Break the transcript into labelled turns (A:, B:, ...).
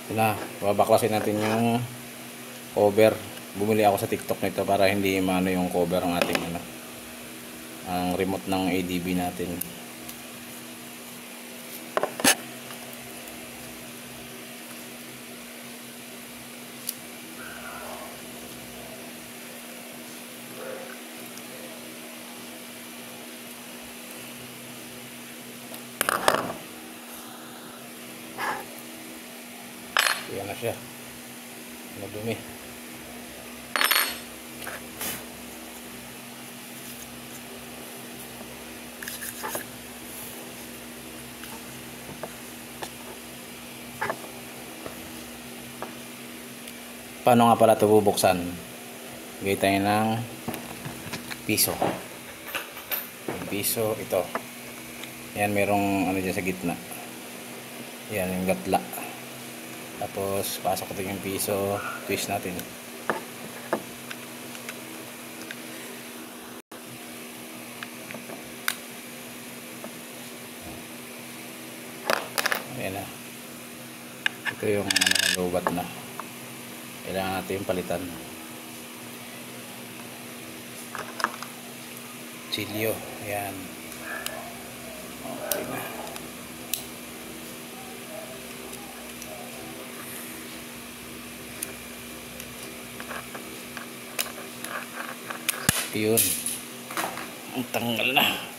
A: Ito na, babaklasin natin yung cover. Bumili ako sa TikTok nito para hindi maano yung cover ng ating ano, ang remote ng ADB natin. Yan na siya. Madumi. Paano nga pala ito bubuksan? Bigay tayo ng piso. Yung piso, ito. Yan, merong ano dyan sa gitna. Yan, yung gatla. Tapos, pasok ito yung piso. Twist natin. Ayan na. Ito yung lobat na. Kailangan natin yung palitan. Chilyo. Ayan. Okay na. Yun. Ang tanggal na.